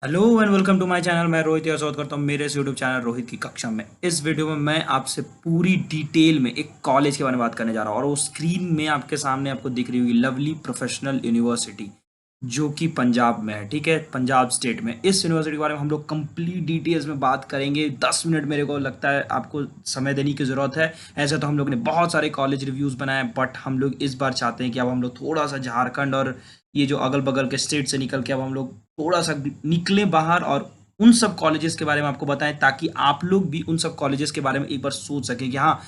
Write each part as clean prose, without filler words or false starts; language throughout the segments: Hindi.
Hello and welcome to my channel. मैं रोहित स्वागत करता हूँ मेरे इस यूट्यूब चैनल रोहित की कक्षा में। इस वीडियो में मैं आपसे पूरी डिटेल में एक कॉलेज के बारे में बात करने जा रहा हूँ और वो स्क्रीन में आपके सामने आपको दिख रही होगी लवली प्रोफेशनल यूनिवर्सिटी, जो कि पंजाब में है। ठीक है, पंजाब स्टेट में इस यूनिवर्सिटी के बारे में हम लोग कंप्लीट डिटेल्स में बात करेंगे। 10 मिनट मेरे को लगता है आपको समय देने की ज़रूरत है। ऐसे तो हम लोग ने बहुत सारे कॉलेज रिव्यूज़ बनाए, बट हम लोग इस बार चाहते हैं कि अब हम लोग थोड़ा सा झारखंड और ये जो अगल बगल के स्टेट से निकल के अब हम लोग थोड़ा सा निकले बाहर और उन सब कॉलेजेस के बारे में आपको बताएं, ताकि आप लोग भी उन सब कॉलेजेस के बारे में एक बार सोच सकें कि हाँ,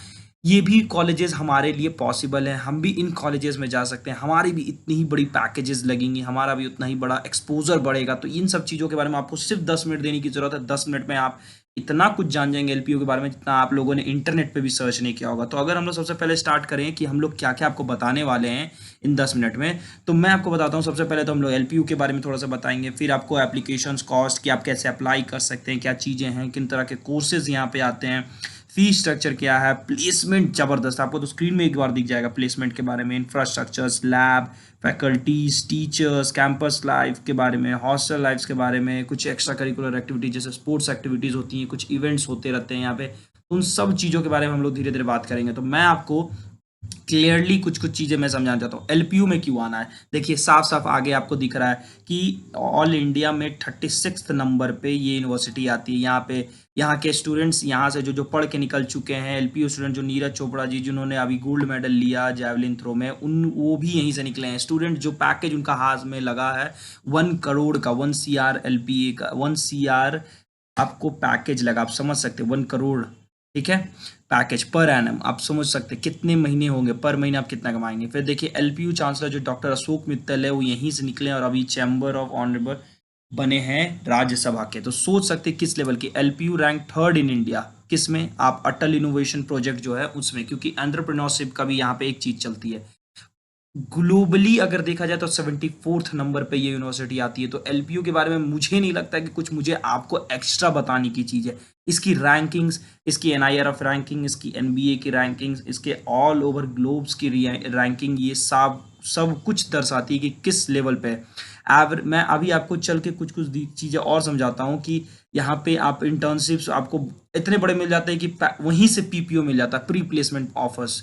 ये भी कॉलेजेस हमारे लिए पॉसिबल है, हम भी इन कॉलेजेस में जा सकते हैं, हमारी भी इतनी ही बड़ी पैकेजेस लगेंगी, हमारा भी उतना ही बड़ा एक्सपोजर बढ़ेगा। तो इन सब चीज़ों के बारे में आपको सिर्फ 10 मिनट देने की ज़रूरत है। 10 मिनट में आप इतना कुछ जान जाएंगे एलपीयू के बारे में जितना आप लोगों ने इंटरनेट पे भी सर्च नहीं किया होगा। तो अगर हम लोग सबसे पहले स्टार्ट करें कि हम लोग क्या क्या आपको बताने वाले हैं इन 10 मिनट में, तो मैं आपको बताता हूँ। सबसे पहले तो हम लोग एलपीयू के बारे में थोड़ा सा बताएंगे, फिर आपको एप्लीकेशंस कॉस्ट कि आप कैसे अप्लाई कर सकते हैं, क्या चीज़ें हैं, किन तरह के कोर्सेज यहाँ पे आते हैं, फीस स्ट्रक्चर क्या है, प्लेसमेंट जबरदस्त आपको तो स्क्रीन में एक बार दिख जाएगा प्लेसमेंट के बारे में, infrastructures, lab, faculties, teachers, campus life के बारे में, हॉस्टल लाइफ्स के बारे में, कुछ एक्स्ट्रा करिकुलर एक्टिविटीज जैसे स्पोर्ट्स एक्टिविटीज़ होती हैं, कुछ इवेंट्स होते रहते हैं यहाँ पे। उन सब चीज़ों के बारे में हम लोग धीरे धीरे बात करेंगे। तो मैं आपको क्लियरली कुछ कुछ चीज़ें मैं समझाना चाहता हूँ एलपीयू में क्यों आना है। देखिए साफ साफ आगे आपको दिख रहा है कि ऑल इंडिया में 36 नंबर पे ये यूनिवर्सिटी आती है। यहाँ पे यहाँ के स्टूडेंट्स, यहाँ से जो जो पढ़ के निकल चुके हैं एलपीयू स्टूडेंट, जो नीरज चोपड़ा जी जिन्होंने अभी गोल्ड मेडल लिया जैवलिन थ्रो में, उन वो भी यहीं से निकले हैं स्टूडेंट। जो पैकेज उनका हाथ में लगा है 1 करोड़ का, 1 CR एलपीए का, 1 CR आपको पैकेज लगा। आप समझ सकते हैं 1 करोड़, ठीक है, पैकेज पर एनम। आप समझ सकते हैं कितने महीने होंगे, पर महीने आप कितना कमाएंगे। फिर देखिए एलपीयू चांसलर जो डॉक्टर अशोक मित्तल है वो यहीं से निकले और अभी चैम्बर ऑफ ऑनरेबल बने हैं राज्यसभा के। तो सोच सकते हैं किस लेवल की। LPU rank third in India किस में, आप अटल इनोवेशन प्रोजेक्ट जो है उसमें, क्योंकि एंटरप्रेन्योरशिप का भी यहाँ पे एक चीज चलती है। ग्लोबली अगर देखा जाए तो 74th नंबर पे ये यूनिवर्सिटी आती है। तो एलपीयू के बारे में मुझे नहीं लगता कि कुछ मुझे आपको एक्स्ट्रा बताने की चीज़ है। इसकी रैंकिंग्स, इसकी एनआईआरएफ रैंकिंग, इसकी एनबीए की रैंकिंग्स, इसके ऑल ओवर ग्लोब्स की रैंकिंग, ये सब सब कुछ दर्शाती है कि किस लेवल पे मैं अभी आपको चल के कुछ कुछ चीज़ें और समझाता हूँ कि यहाँ पे आप इंटर्नशिप्स आपको इतने बड़े मिल जाते हैं कि वहीं से पीपीओ मिल जाता है, pre placement offers.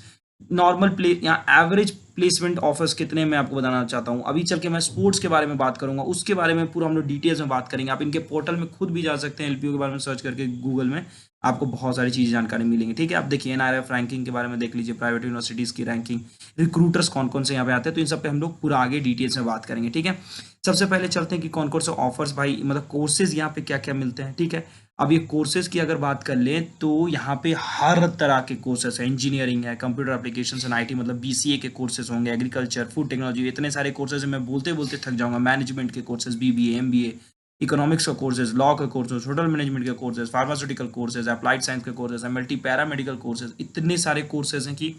Normal play यहाँ एवरेज प्लेसमेंट ऑफर्स कितने मैं आपको बताना चाहता हूँ। अभी चल के मैं स्पोर्ट्स के बारे में बात करूंगा, उसके बारे में पूरा हम लोग डिटेल्स में बात करेंगे। आप इनके पोर्टल में खुद भी जा सकते हैं, एलपीयू के बारे में सर्च करके गूगल में आपको बहुत सारी चीज़ जानकारी मिलेंगी। ठीक है, आप देखिए एनआरएफ रैंकिंग के बारे में देख लीजिए, प्राइवेट यूनिवर्सिटीज़ की रैंकिंग, रिक्रूटर्स कौन कौन से यहाँ पे आते हैं, तो इन सब पे हम लोग पूरा आगे डिटेल्स में बात करेंगे। ठीक है, सबसे पहले चलते हैं कि कौन कौन से ऑफर्स भाई, मतलब कोर्सेज यहाँ पे क्या क्या मिलते हैं। ठीक है, अब ये कोर्सेज की अगर बात कर लें तो यहाँ पे हर तरह के कोर्सेज है। इंजीनियरिंग है, कंप्यूटर एप्लीकेशन एंड आईटी, मतलब बीसीए के कोर्सेज होंगे, एग्रीकल्चर, फूड टेक्नोलॉजी, इतने सारे कोर्सेज मैं बोलते बोलते थक जाऊंगा। मैनेजमेंट के कोर्सेज, बीबीए, एमबीए, इकोनॉमिक्स का कोर्सेज, लॉ के कोर्सेज, होटल मैनेजमेंट के courses, pharmaceutical courses, applied science के कोर्सेज, एमएलटी पैरामेडिकल कोर्सेज, इतने सारे कोर्सेज हैं कि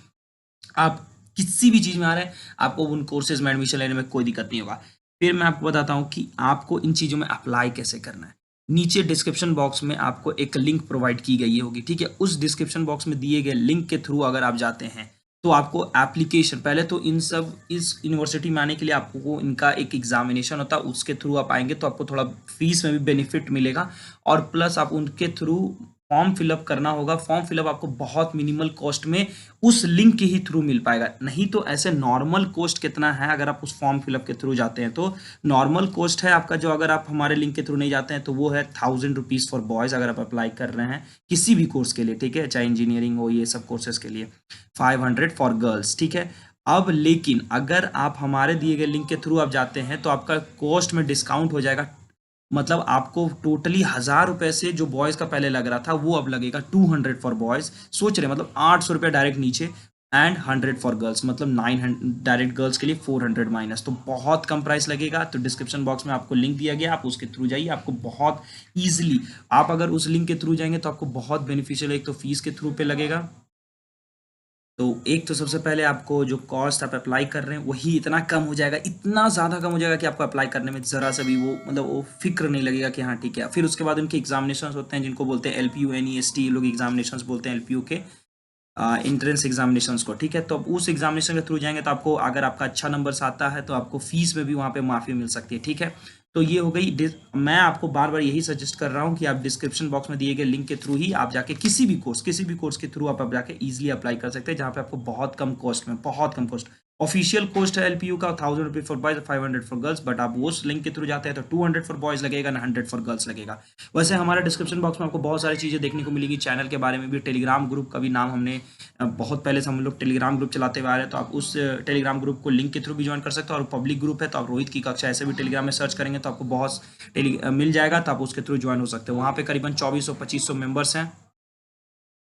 आप किसी भी चीज़ में आ रहे हैं आपको उन कोर्सेज में एडमिशन लेने में कोई दिक्कत नहीं होगा। फिर मैं आपको बताता हूँ कि आपको इन चीज़ों में अप्लाई कैसे करना है। नीचे डिस्क्रिप्शन बॉक्स में आपको एक लिंक प्रोवाइड की गई होगी। ठीक है, उस डिस्क्रिप्शन बॉक्स में दिए गए लिंक के थ्रू अगर आप जाते हैं तो आपको एप्लीकेशन, पहले तो इन सब इस यूनिवर्सिटी में आने के लिए आपको इनका एक एग्जामिनेशन होता है, उसके थ्रू आप आएंगे तो आपको थोड़ा फीस में भी बेनिफिट मिलेगा। और प्लस आप उनके थ्रू फॉर्म फिलअप करना होगा। फॉर्म फिलअप आपको बहुत मिनिमल कॉस्ट में उस लिंक के ही थ्रू मिल पाएगा। नहीं तो ऐसे नॉर्मल कॉस्ट कितना है अगर आप उस फॉर्म फिलअप के थ्रू जाते हैं, तो नॉर्मल कॉस्ट है आपका जो, अगर आप हमारे लिंक के थ्रू नहीं जाते हैं तो वो है 1000 रुपीज़ फॉर बॉयज़ अगर आप अप्लाई कर रहे हैं किसी भी कोर्स के लिए। ठीक है, चाहे इंजीनियरिंग हो, ये सब कोर्सेज के लिए 500 फॉर गर्ल्स। ठीक है, अब लेकिन अगर आप हमारे दिए गए लिंक के थ्रू आप जाते हैं तो आपका कॉस्ट में डिस्काउंट हो जाएगा। मतलब आपको टोटली 1000 रुपए से जो बॉयज़ का पहले लग रहा था वो अब लगेगा 200 फॉर बॉयज़। सोच रहे हैं, मतलब 800 रुपये डायरेक्ट नीचे, एंड 100 फॉर गर्ल्स, मतलब 900 डायरेक्ट गर्ल्स के लिए, 400 माइनस, तो बहुत कम प्राइस लगेगा। तो डिस्क्रिप्शन बॉक्स में आपको लिंक दिया गया, आप उसके थ्रू जाइए, आपको बहुत ईजिली, आप अगर उस लिंक के थ्रू जाएंगे तो आपको बहुत बेनिफिशियल, एक तो फीस के थ्रू पे लगेगा। तो एक तो सबसे पहले आपको जो कॉस्ट आप अप्लाई कर रहे हैं वही इतना कम हो जाएगा, इतना ज़्यादा कम हो जाएगा कि आपको अप्लाई करने में ज़रा सा भी वो, मतलब वो फिक्र नहीं लगेगा कि हाँ ठीक है। फिर उसके बाद उनके एग्जामिनेशन होते हैं जिनको बोलते हैं एलपीयू, एनईएसटी लोग एग्जामिनेशन बोलते हैं एलपीयू के। एंट्रेंस एग्जामिनेशंस को, ठीक है। तो अब उस एग्जामिनेशन के थ्रू जाएंगे तो आपको अगर आपका अच्छा नंबर आता है तो आपको फीस में भी वहाँ पे माफ़ी मिल सकती है, ठीक है। तो ये हो गई। मैं आपको बार बार यही सजेस्ट कर रहा हूँ कि आप डिस्क्रिप्शन बॉक्स में दिए गए लिंक के थ्रू ही आप जाके किसी भी कोर्स के थ्रू आप जाके इजीली अप्लाई कर सकते हैं, जहाँ पे आपको बहुत कम कॉस्ट में, बहुत कम कॉस्ट, ऑफिशियल कॉस्ट है एलपीयू का 1000 रुपये for boys, 500 for girls, but आप उस लिंक के थ्रू जाते हैं तो 200 फॉर बॉयज लगेगा ना 100 फॉर गर्ल्स लगेगा। वैसे हमारे डिस्क्रिप्शन बॉक्स में आपको बहुत सारी चीज़ें देखने को मिलेगी, चैनल के बारे में भी, टेलीग्राम ग्रुप का भी नाम हमने बहुत पहले से हम लोग टेलीग्राम ग्रुप चलाते हुए आ रहे हैं, तो आप उस टेलीग्राम ग्रुप को लिंक के थ्रू भी ज्वाइन कर सकते हो। और पब्लिक ग्रुप है तो आप रोहित की कक्षा ऐसे भी टेलीग्राम में सर्च करेंगे तो आपको बहुत मिल जाएगा, तो आप उसके थ्रू ज्वाइन हो सकते हो। वहाँ पे करीबन 2400-2500 मेंबर्स हैं।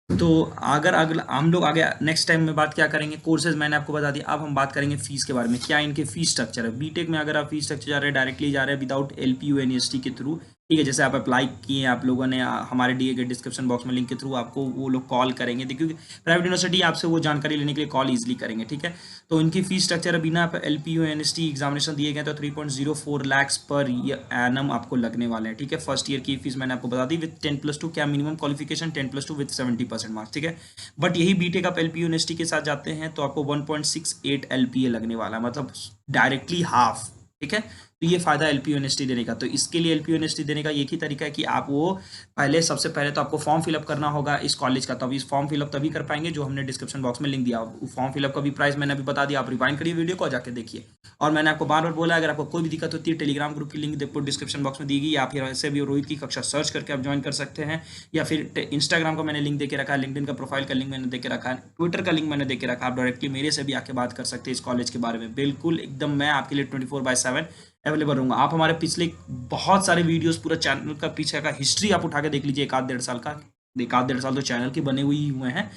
तो अगर अगला हम लोग आगे नेक्स्ट टाइम में बात क्या करेंगे, कोर्सेज मैंने आपको बता दिया, अब हम बात करेंगे फीस के बारे में, क्या इनके फीस स्ट्रक्चर है। बीटेक में अगर आप फीस स्ट्रक्चर जा रहे हैं, डायरेक्टली जा रहे हैं विदाउट एलपीयू एनईएसटी के थ्रू, ठीक है, जैसे आप अप्लाई किए आप लोगों ने, हमारे दिए गए डिस्क्रिप्शन बॉक्स में लिंक के थ्रू आपको वो लोग कॉल करेंगे, क्योंकि प्राइवेट यूनिवर्सिटी आपसे वो जानकारी लेने के लिए कॉल ईजिली करेंगे, ठीक है। तो इनकी फीस स्ट्रक्चर है, बिना एलपीयू एनईएसटी एग्जामिनेशन दिए गए तो 3.04 लाख पर एनम आपको लगने वाले हैं, ठीक है। फर्स्ट ईयर की फीस मैंने आपको बता दी, विद 10+2, क्या मिनिमम क्वालिफिकेशन 10+2 विद 70% मार्क्स, ठीक है। बट यही बीटेक आप एलपीयू यूनिवर्सिटी के साथ जाते हैं तो आपको 1.68 एलपीए लगने वाला है, मतलब डायरेक्टली हाफ, ठीक है। तो ये फायदा एलपीयू यूनिवर्सिटी देने का। तो इसके लिए एलपीयू यूनिवर्सिटी देने का एक ही तरीका है कि आप वो पहले, सबसे पहले तो आपको फॉर्म फिलअप करना होगा इस कॉलेज का, तब इस फॉर्म फिलअप तभी कर पाएंगे जो हमने डिस्क्रिप्शन बॉक्स में लिंक दिया। फॉर्म फिलअप का भी प्राइस मैंने अभी बता दिया, आप रिवाइंड करिए वीडियो को, जाके देखिए। और मैंने आपको बार बार बोला, अगर आपको कोई भी दिक्कत होती है, टेलीग्राम ग्रुप की लिंक देखो डिस्क्रिप्शन बॉक्स में दी गई, या फिर ऐसे भी रोहित की कक्षा सर्च करके आप ज्वाइन कर सकते हैं, या फिर इंस्टाग्राम का मैंने लिंक देके रखा है, लिंक्डइन का प्रोफाइल का लिंक मैंने देके रखा है, ट्विटर का लिंक मैंने देके रखा है, आप डायरेक्टली मेरे से भी आके बात कर सकते हैं इस कॉलेज के बारे में, बिल्कुल एकदम मैं आपके लिए 24/7 अवेलेबल रहूंगा। आप हमारे पिछले बहुत सारे वीडियोस, पूरा चैनल का पीछे का हिस्ट्री आप उठा के देख लीजिए, एक आध डेढ़ साल तो चैनल के बने हुए ही हुए हैं,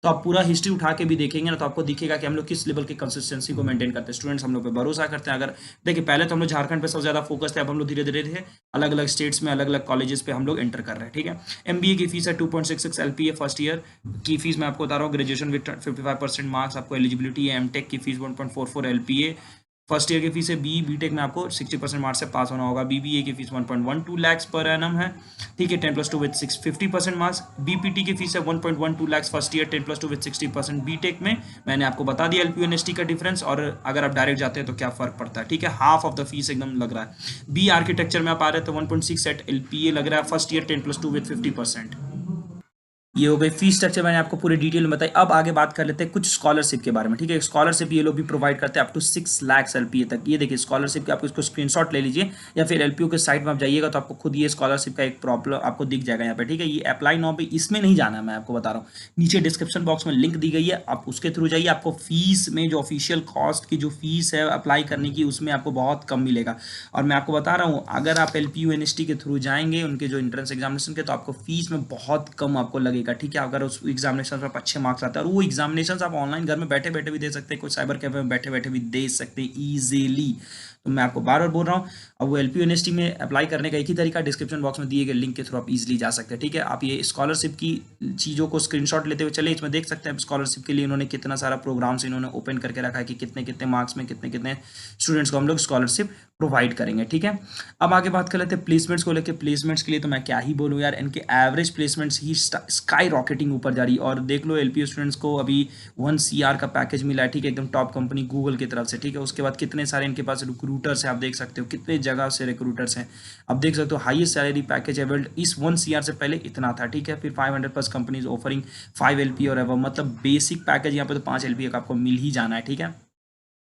तो आप पूरा हिस्ट्री उठा के भी देखेंगे ना, तो आपको दिखेगा कि हम लोग किस लेवल की कंसिस्टेंसी को मेंटेन करते हैं। स्टूडेंट्स हम लोग पे भरोसा करते हैं। अगर देखिए, पहले तो हम लोग झारखंड पे सबसे ज्यादा फोकस थे, अब हम लोग धीरे धीरे थे अलग अलग स्टेट्स में, अलग अलग कॉलेजेस पे हम लोग एंटर कर रहे हैं, ठीक है। एमबीए की फीस है 2.66 एलपीए, फर्स्ट ईयर की फीस मैं आपको बता रहा हूँ, ग्रेजुएशन विद 55% मार्क्स आपको एलिजिबिलिटी है। एमटेक की फीस 1.44 एलपीए, फर्स्ट ईयर की फीस है। बीटेक में आपको 60% मार्क्स से पास होना होगा। बीबीए की फीस 1.12 लाख पर एनम है, ठीक है, 10+2 विद 50% मार्क्स। बीपीटी की फीस है 1.12 lakh first year, 10+2 with 60%। BTech में मैंने आपको बता दिया एलपीयू एनएसटी का डिफरेंस, और अगर आप डायरेक्ट जाते हैं तो क्या फर्क पड़ता है, ठीक है। हाफ ऑफ द फीस एकदम लग रहा है। बी आर्किटेक्चर में आप आ रहे हैं तो 1.68 एलपीए लग रहा है फर्स्ट ईयर, 10+2 विद 50%। ये हो गई फीस स्ट्रक्चर, मैंने आपको पूरे डिटेल में बताई। अब आगे बात कर लेते हैं कुछ स्कॉलरशिप के बारे में, ठीक है। स्कॉलरशिप ये लोग भी प्रोवाइड करते हैं अप टू 6 लाख एलपीए तक। ये देखिए स्कॉलरशिप के, आप इसको स्क्रीनशॉट ले लीजिए, या फिर एलपीयू के साइट में आप जाइएगा तो आपको खुद ये स्कॉलरशिप का एक प्रॉब्लम आपको दिख जाएगा यहाँ पे, ठीक है। ये अप्लाई नाउ पे इसमें नहीं जाना है, मैं आपको बता रहा हूँ, नीचे डिस्क्रिप्शन बॉक्स में लिंक दी गई है, आप उसके थ्रू जाइए। आपको फीस में जो ऑफिशियल कॉस्ट की जो फीस है अप्लाई करने की, उसमें आपको बहुत कम मिलेगा। और मैं आपको बता रहा हूँ, अगर आप एलपीयू एनएसटी के थ्रू जाएंगे उनके जो एंट्रेंस एग्जामिनेशन के, तो आपको फीस में बहुत कम आपको लगेगा, ठीक है। अगर उस एग्जामिनेशन पर अच्छे मार्क्स आते हैं, और वो एग्जामिनेशन आप ऑनलाइन घर में बैठे बैठे भी दे सकते हैं, कोई साइबर कैफे में बैठे बैठे भी दे सकते हैं ईजिली। तो मैं आपको बार बार बोल रहा हूँ, अब वो एलपीयू यूनिवर्सिटी में अप्लाई करने का एक ही तरीका, डिस्क्रिप्शन बॉक्स में दिए गए लिंक के थ्रू आप इजीली जा सकते हैं, ठीक है। आप ये स्कॉलरशिप की चीज़ों को स्क्रीनशॉट लेते हुए चले, इसमें देख सकते हैं स्कॉलरशिप के लिए इन्होंने कितना सारा प्रोग्राम्स इन्होंने ओपन करके रखा है कि कितने कितने मार्क्स में कितने कितने स्टूडेंट्स को हम लोग स्कॉलरशिप प्रोवाइड करेंगे, ठीक है। अब आगे बात कर लेते हैं प्लेसमेंट्स को लेकर। प्लेसमेंट्स के लिए तो मैं क्या ही बोलूँ यार, इनके एवरेज प्लेसमेंट्स ही स्काई रॉकेटिंग ऊपर जा रही है। और देख लो एलपीयू स्टूडेंट्स को अभी 1 CR का पैकेज मिला है, ठीक है, एकदम टॉप कंपनी गूगल की तरफ से, ठीक है। उसके बाद कितने सारे इनके पास रिक्रूटर्स हैं, आप देख सकते हो कितने जगह से रिक्रूटर्स हैं। अब देख सकते हो हाईएस्ट सैलरी पैकेज अवेल्ड इस 1 CR से पहले इतना था, ठीक है। फिर 500+ कंपनीज ऑफरिंग 5 LPA और अब, मतलब बेसिक पैकेज यहाँ पे तो 5 LPA का आपको मिल ही जाना है, ठीक है।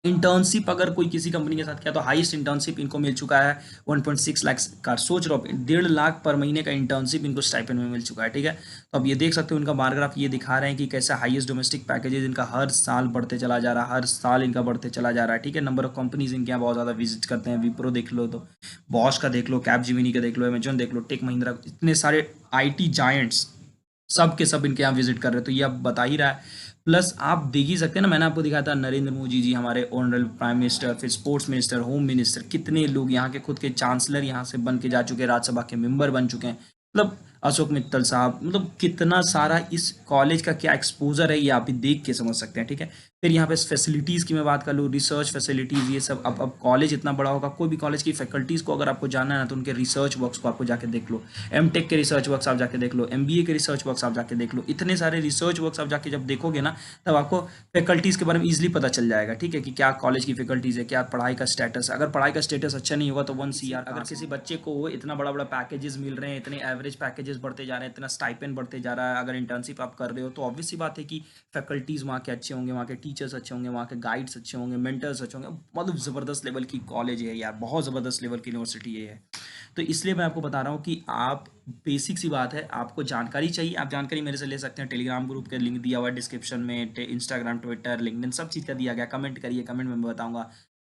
इंटर्नशिप अगर कोई किसी कंपनी के साथ किया तो हाईएस्ट इंटर्नशिप इनको मिल चुका है 1.6 लाख का। सोच रहा हूँ 1.5 लाख पर महीने का इंटर्नशिप इनको स्टाइपेंड में मिल चुका है, ठीक है। तो अब ये देख सकते हो इनका बार ग्राफ ये दिखा रहे हैं कि कैसा हाईएस्ट डोमेस्टिक पैकेजेस इनका हर साल बढ़ते चला जा रहा है, हर साल इनका बढ़ते चला जा रहा है, ठीक है। नंबर ऑफ कंपनीज इनके यहाँ बहुत ज़्यादा विजिट करते हैं। विप्रो देख लो, तो बॉश का देख लो, कैपजेमिनी का देख लो, अमेजॉन देख लो, टेक महिंद्रा, इतने सारे IT जायंट्स सब के सब इनके यहाँ विजिट कर रहे हैं। तो ये अब बता ही रहा है। प्लस आप देख ही सकते हैं ना, मैंने आपको दिखाया था नरेंद्र मोदी जी हमारे ऑनरेबल प्राइम मिनिस्टर, फिर स्पोर्ट्स मिनिस्टर, होम मिनिस्टर, कितने लोग यहाँ के खुद के चांसलर यहाँ से बन के जा चुके हैं, राज्यसभा के मेंबर बन चुके हैं, मतलब अशोक मित्तल साहब, मतलब कितना सारा इस कॉलेज का क्या एक्सपोजर है ये आप भी देख के समझ सकते हैं, ठीक है। फिर यहाँ पे फैसिलिटीज़ की मैं बात कर लूँ, रिसर्च फैसिलिटीज़ ये सब। अब कॉलेज इतना बड़ा होगा, कोई भी कॉलेज की फैकल्टीज़ को अगर आपको जानना है ना, तो उनके रिसर्च वर्क्स को आपको जाके देख लो। एमटेक के रिसर्च वर्क्स आप जाके देख लो, एमबीए के रिसर्च वर्क्स आप जाके देख लो। इतने सारे रिसर्च वर्क्स आप जाके जब देखोगे ना, तब आपको फैकल्टीज़ के बारे में ईजिली पता चल जाएगा, ठीक है, कि क्या कॉलेज की फैकल्टीज़ है, क्या पढ़ाई का स्टेटस। अगर पढ़ाई का स्टेटस अच्छा नहीं होगा तो 1 CR, अगर किसी बच्चे को इतना बड़ा बड़ा पैकेजेस मिल रहे हैं, इतने एवरेज पैकेजेस बढ़ते जा रहे हैं, इतना स्टाइपेंड बढ़ते जा रहा है, अगर इंटर्नशिप आप कर रहे हो, तो ऑब्वियस सी बात है कि फैकल्टीज़ वहाँ के अच्छे होंगे, वहाँ के टीचर्स अच्छे होंगे, वहाँ के गाइड्स अच्छे होंगे, मेंटर्स अच्छे होंगे। मतलब ज़बरदस्त लेवल की कॉलेज है यार, बहुत ज़बरदस्त लेवल की यूनिवर्सिटी है। तो इसलिए मैं आपको बता रहा हूँ कि आप, बेसिक सी बात है, आपको जानकारी चाहिए, आप जानकारी मेरे से ले सकते हैं। टेलीग्राम ग्रुप का लिंक दिया हुआ है डिस्क्रिप्शन में, इंस्टाग्राम, ट्विटर, लिंक्डइन, सब चीज़ का दिया गया। कमेंट करिए, कमेंट में मैं बताऊंगा।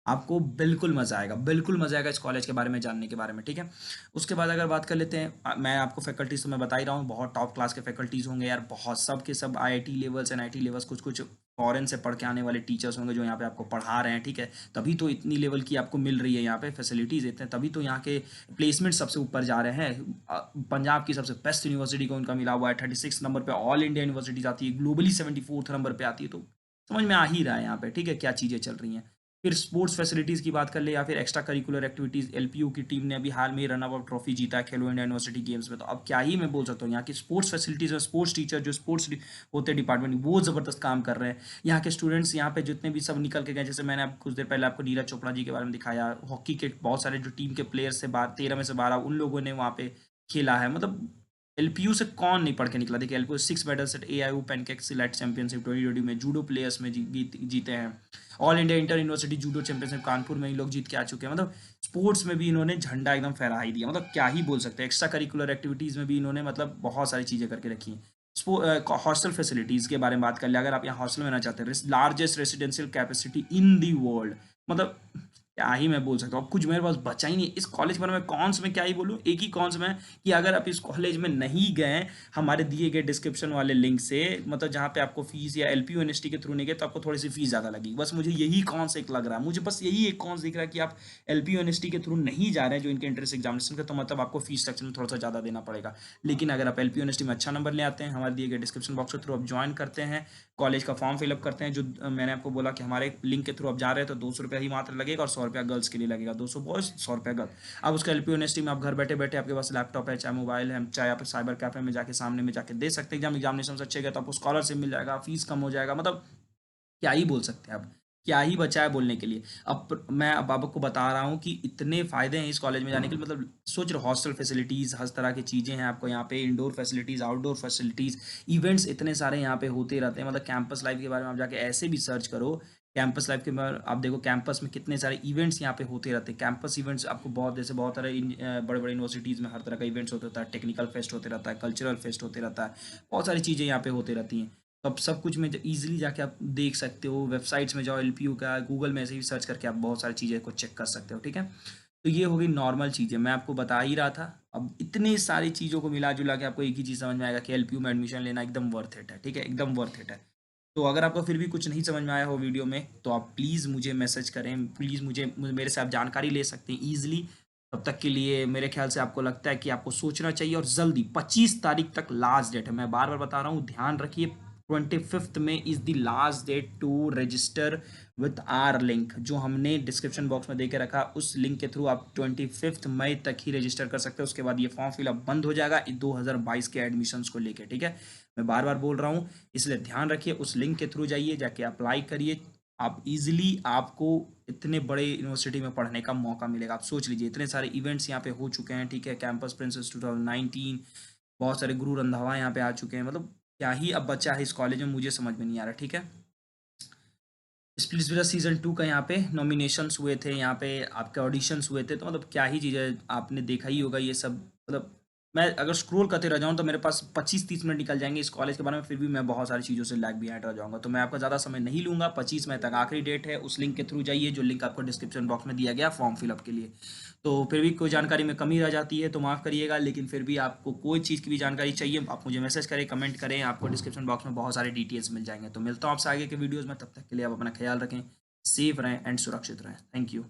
आपको बिल्कुल मज़ा आएगा, बिल्कुल मज़ा आएगा इस कॉलेज के बारे में जानने के बारे में, ठीक है। उसके बाद अगर बात कर लेते हैं, मैं आपको फैकल्टीज़ तो मैं बता ही रहा हूँ, बहुत टॉप क्लास के फैकल्टीज़ होंगे यार, बहुत सब के सब आईआईटी लेवल्स, एनआईटी लेवल्स, कुछ कुछ फॉरेन से पढ़ के आने वाले टीचर्स होंगे जो यहाँ पे आपको पढ़ा रहे हैं, ठीक है। तभी तो इतनी लेवल की आपको मिल रही है यहाँ पे फैसिलिटीज़ इतने, तभी तो यहाँ के प्लेसमेंट सबसे ऊपर जा रहे हैं। पंजाब की सबसे बेस्ट यूनिवर्सिटी को उनका मिला हुआ है, 36 नंबर पे ऑल इंडिया यूनिवर्सिटीज आती है, ग्लोबली 74 नंबर पे आती है। तो समझ में आ ही रहा है यहाँ पे, ठीक है, क्या चीज़ें चल रही हैं। फिर स्पोर्ट्स फैसिलिटीज़ की बात कर ले, या फिर एक्स्ट्रा करिकुलर एक्टिविटीज़। एलपीयू की टीम ने अभी हाल में ही रन अप ट्रॉफी जीता है खेलो इंडिया यूनिवर्सिटी गेम्स में। तो अब क्या ही मैं बोल सकता हूँ, यहाँ की स्पोर्ट्स फैसिलिटीज़ और स्पोर्ट्स टीचर जो स्पोर्ट्स होते हैं डिपार्टमेंट, वो ज़बरदस्त काम कर रहे हैं। यहाँ के स्टूडेंट्स यहाँ पे जितने भी सब निकल के गए, जैसे मैंने कुछ देर पहले आपको नीरज चोपड़ा जी के बारे में दिखाया, हॉकी के बहुत सारे जो टीम के प्लेयर्स से 13 में से 12 उन लोगों ने वहाँ पे खेला है। मतलब एलपीयू से कौन नहीं पढ़ के निकला। देखिए, LPU 6 medals at AIU pencak silat championship 2020 में, जूडो प्लेयर्स में जीते हैं। All India inter university judo championship Kanpur में इन लोग जीत के आ चुके हैं। मतलब स्पोर्ट्स में भी इन्होंने झंडा एकदम फहरा ही दिया, मतलब क्या ही बोल सकते हैं। एक्स्ट्रा करिकुलर एक्टिविटीज़ में भी इन्होंने मतलब बहुत सारी चीज़ें करके रखी हैं। हॉस्टल फैसिलिटीज़ के बारे में बात कर ले, अगर आप यहाँ हॉस्टल में रहना चाहते हैं, largest residential capacity in the world. मतलब क्या ही मैं बोल सकता हूँ, अब कुछ मेरे पास बचा ही नहीं इस कॉलेज के बारे में। कौन में क्या ही बोलूँ, एक ही कौन में, कि अगर आप इस कॉलेज में नहीं गए हमारे दिए गए डिस्क्रिप्शन वाले लिंक से, मतलब जहाँ पे आपको फीस, या एलपीयू यूनिवर्सिटी के थ्रू नहीं गए तो आपको थोड़ी सी फीस ज़्यादा लगी। बस मुझे यही कौन से एक लग रहा है, मुझे बस यही एक कौन दिख रहा है कि आप एलपीयू यूनिवर्सिटी के थ्रू नहीं जा रहे हैं जो इनके एंट्रेंस एग्जामिनेशन का, तो मतलब आपको फीस स्ट्रक्चर में थोड़ा सा ज़्यादा देना पड़ेगा। लेकिन अगर आप एलपीयू यूनिवर्सिटी में अच्छा नंबर ले आते हैं, हमारे दिए गए डिस्क्रिप्शन बॉक्स के थ्रू आप ज्वाइन करते हैं, कॉलेज का फॉर्म फिलअप करते हैं, जो मैंने आपको बोला कि हमारे लिंक के थ्रू आप जा रहे हैं, तो 200 रुपया ही मात्र लगेगा, और 100 रुपया गर्ल्स के लिए लगेगा, 200 बॉयज़ 100 रुपया गर्ल। अब उसका एलपीयू यूनिवर्सिटी में आप घर बैठे बैठे, आपके पास लैपटॉप है, चाहे मोबाइल है, चाहे आप साइबर कैफे में जाके सामने में जाके दे सकते हैं एग्जाम। एग्जामिनेशन अच्छे गए तो आपको स्कॉलरशिप मिल जाएगा, फीस कम हो जाएगा। मतलब क्या ही बोल सकते हैं अब, क्या ही बचा है बोलने के लिए। मैं अब आपको बता रहा हूँ कि इतने फ़ायदे हैं इस कॉलेज में जाने के लिए। मतलब सोच रहे, हॉस्टल फैसिलिटीज़, हर तरह की चीज़ें हैं आपको यहाँ पे, indoor facilities, outdoor facilities, events इतने सारे यहाँ पे होते रहते हैं। मतलब कैंपस लाइफ के बारे में आप जाके ऐसे भी सर्च करो, कैंपस लाइफ के बारे आप देखो, कैंपस में कितने सारे इवेंट्स यहाँ पे होते रहते हैं। कैंपस इवेंट्स आपको बहुत, जैसे बहुत सारे बड़े बड़े यूनिवर्सिटीज़ में हर तरह का इवेंट्स होते रहता है, टेक्निकल फेस्ट होते रहता है, कल्चरल फेस्ट होते रहता है, बहुत सारी चीज़ें यहाँ पे होती रहती हैं। तो अब सब कुछ में ईजिली जाके आप देख सकते हो, वेबसाइट्स में जाओ, एलपीयू का गूगल में ऐसे ही सर्च करके आप बहुत सारी चीज़ें को चेक कर सकते हो, ठीक है। तो ये हो गई नॉर्मल चीज़ें, मैं आपको बता ही रहा था। अब इतनी सारी चीज़ों को मिला जुला के आपको एक ही चीज़ समझ में आएगा कि एलपीयू में एडमिशन लेना एकदम वर्थ इट है, ठीक है, एकदम वर्थ इट है। तो अगर आपको फिर भी कुछ नहीं समझ में आया हो वीडियो में, तो आप प्लीज़ मुझे मैसेज करें, प्लीज़ मेरे से आप जानकारी ले सकते हैं ईजिली। तब तक के लिए मेरे ख्याल से आपको लगता है कि आपको सोचना चाहिए, और जल्दी 25 तारीख तक लास्ट डेट है, मैं बार बार बता रहा हूँ, ध्यान रखिए। 25th में is the last date to register with our link, जो हमने डिस्क्रिप्शन बॉक्स में दे के रखा, उस लिंक के थ्रू आप 25 मई तक ही रजिस्टर कर सकते हो। उसके बाद ये फॉर्म फिलअप बंद हो जाएगा 2022 के एडमिशन्स को लेके, ठीक है। मैं बार बार बोल रहा हूँ, इसलिए ध्यान रखिए, उस लिंक के थ्रू जाइए, जाके अप्लाई करिए। आप इजीली, आपको इतने बड़े यूनिवर्सिटी में पढ़ने का मौका मिलेगा। आप सोच लीजिए, इतने सारे इवेंट्स यहाँ पे हो चुके हैं, ठीक है, कैंपस प्रिंसेस 2019, बहुत सारे गुरु रंधावा यहाँ पे आ चुके हैं। मतलब क्या ही अब बचा है इस कॉलेज में, मुझे समझ में नहीं आ रहा, ठीक है। स्प्लिट्सविला सीज़न 2 का यहाँ पे नॉमिनेशंस हुए थे, यहाँ पे आपके ऑडिशंस हुए थे, तो मतलब क्या ही चीज़ें आपने देखा ही होगा ये सब। मतलब मैं अगर स्क्रॉल करते रह जाऊँ तो मेरे पास 25-30 मिनट निकल जाएंगे इस कॉलेज के बारे में, फिर भी मैं बहुत सारी चीज़ों से लैग बिहाइंड रह जाऊँगा। तो मैं आपका ज़्यादा समय नहीं लूँगा, 25 मई तक आखिरी डेट है, उस लिंक के थ्रू जाइए जो लिंक आपको डिस्क्रिप्शन बॉक्स में दिया गया फॉर्म फिलअप के लिए। तो फिर भी कोई जानकारी में कमी रह जाती है तो माफ़ करिएगा, लेकिन फिर भी आपको कोई चीज़ की भी जानकारी चाहिए, आप मुझे मैसेज करें, कमेंट करें, आपको डिस्क्रिप्शन बॉक्स में बहुत सारे डिटेल्स मिल जाएंगे। तो मिलता हूँ आपसे आगे के वीडियोज़ में, तब तक के लिए आप अपना ख्याल रखें, सेफ रहें एंड सुरक्षित रहें। Thank you.